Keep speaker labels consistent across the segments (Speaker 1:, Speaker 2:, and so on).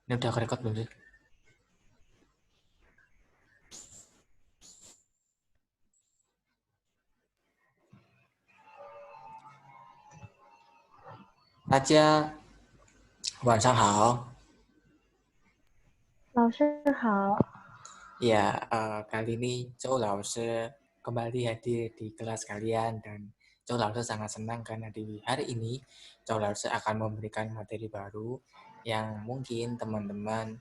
Speaker 1: Ini udah record belum sih? Aja, 晚上好。
Speaker 2: 老师好。
Speaker 1: Ya, kali ini Zhou Laoshi kembali hadir di kelas kalian dan Zhou Laoshi sangat senang karena di hari ini Zhou Laoshi akan memberikan materi baru yang mungkin teman-teman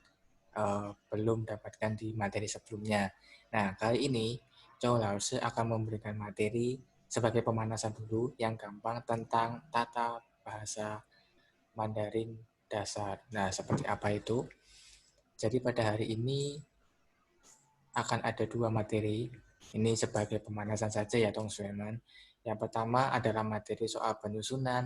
Speaker 1: belum dapatkan di materi sebelumnya. Nah, kali ini Zhou Laoshi akan memberikan materi sebagai pemanasan dulu yang gampang tentang tata bahasa Mandarin dasar. Nah, seperti apa itu? Jadi pada hari ini akan ada dua materi. Ini sebagai pemanasan saja ya, Tong Sueman. Yang pertama adalah materi soal penyusunan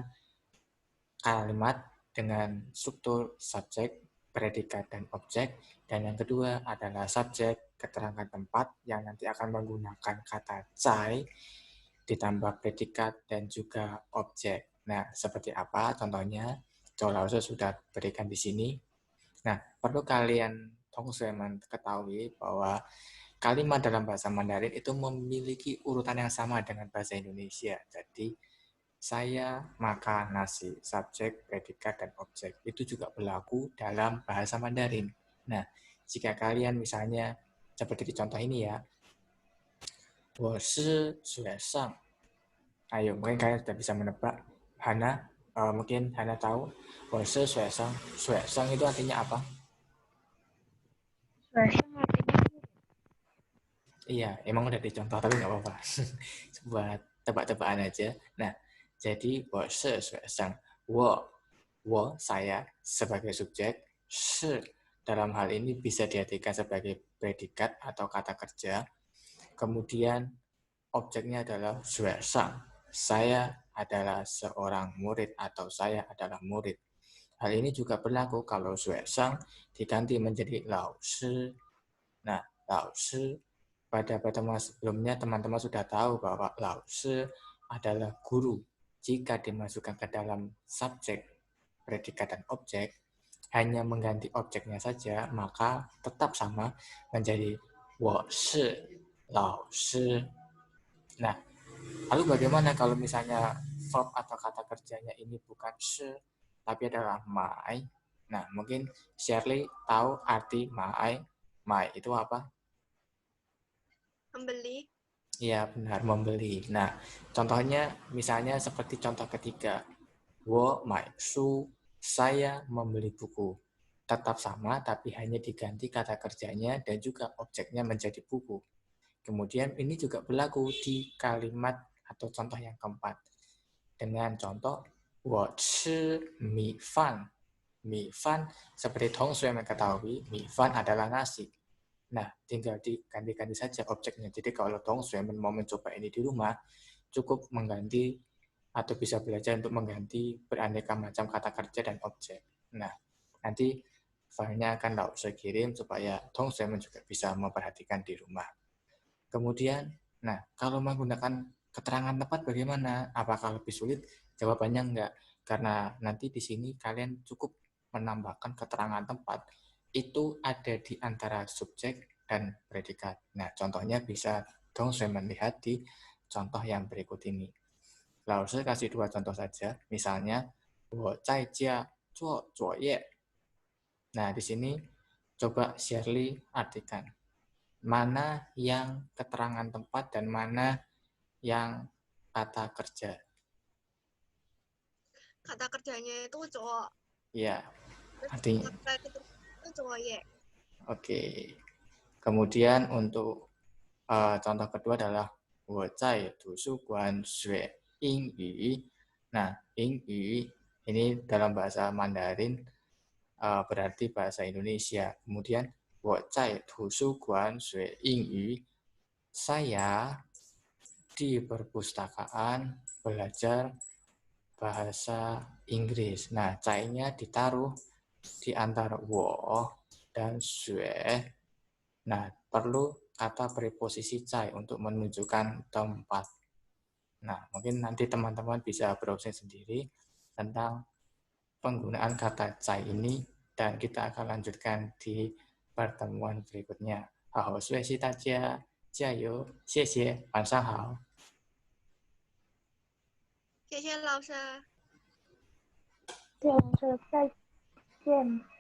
Speaker 1: kalimat dengan struktur subjek, predikat, dan objek. Dan yang kedua adalah subjek, keterangan tempat yang nanti akan menggunakan kata cai, ditambah predikat, dan juga objek. Nah, seperti apa contohnya? Zhou Laoshi sudah berikan di sini. Nah, perlu kalian Tong Sueman ketahui bahwa kalimat dalam bahasa Mandarin itu memiliki urutan yang sama dengan bahasa Indonesia. Jadi, saya makan nasi, subjek, predikat, dan objek. Itu juga berlaku dalam bahasa Mandarin. Nah, jika kalian misalnya seperti di contoh ini ya, 我是学生. Ayo, mungkin kalian sudah bisa menebak. Hana, mungkin Hana tahu, 我是学生. 学生itu artinya apa?
Speaker 2: 晚上好。
Speaker 1: Iya, emang udah dicontoh tapi nggak apa-apa. Buat tebak-tebakan aja. Nah, jadi 我是学生. 我 saya sebagai subjek, 是 dalam hal ini bisa diartikan sebagai predikat atau kata kerja. Kemudian objeknya adalah 学生. Saya adalah seorang murid atau saya adalah murid. Hal ini juga berlaku kalau 学生 diganti menjadi 老师. Nah, 老师 pada pertemuan sebelumnya teman-teman sudah tahu bahwa 老师 adalah guru. Jika dimasukkan ke dalam subjek, predikat, dan objek, hanya mengganti objeknya saja, maka tetap sama menjadi 我是老师. Nah, lalu bagaimana kalau misalnya verb atau kata kerjanya ini bukan 是, tapi adalah 买? Nah, mungkin Shirley tahu arti 买. 买 itu apa?
Speaker 2: Membeli.
Speaker 1: Iya, benar, membeli. Nah, contohnya misalnya seperti contoh ketiga. 我买书, saya membeli buku. Tetap sama, tapi hanya diganti kata kerjanya dan juga objeknya menjadi buku. Kemudian ini juga berlaku di kalimat atau contoh yang keempat. Dengan contoh, 我吃米饭. 米饭, seperti Tong Sui mengetahui, 米饭 adalah nasi. Nah, tinggal diganti-ganti saja objeknya. Jadi kalau Tong Sui mau mencoba ini di rumah, cukup mengganti atau bisa belajar untuk mengganti beraneka macam kata kerja dan objek. Nah, nanti filenya akan saya kirim supaya Tong Sui juga bisa memperhatikan di rumah. Kemudian, nah kalau menggunakan keterangan tempat bagaimana? Apakah lebih sulit? Jawabannya enggak. Karena nanti di sini kalian cukup menambahkan keterangan tempat. Itu ada di antara subjek dan predikat. Nah, contohnya bisa dong saya melihat di contoh yang berikut ini. Lalu saya kasih dua contoh saja. Misalnya, 我在家做作业. Nah, di sini coba Shirley artikan. Mana yang keterangan tempat dan mana yang kata kerja?
Speaker 2: Kata kerjanya itu cowok.
Speaker 1: Ya,
Speaker 2: Terus
Speaker 1: artinya.
Speaker 2: kata itu cowok ya.
Speaker 1: Oke. Kemudian untuk contoh kedua adalah 我在图书馆学英语. Nah, 英语 ini dalam bahasa Mandarin berarti bahasa Indonesia. Kemudian 我在图书馆学英语. Saya di perpustakaan belajar bahasa Inggris. Nah, cai-nya ditaruh di antara 我 dan 学. Nah, perlu kata preposisi cai untuk menunjukkan tempat. Nah, mungkin nanti teman-teman bisa browsing sendiri tentang penggunaan kata cai ini dan kita akan lanjutkan di pertemuan berikutnya. 好好学习大家，加油！谢谢，晚上好。
Speaker 2: 谢谢老师。
Speaker 3: 谢谢老师，再见。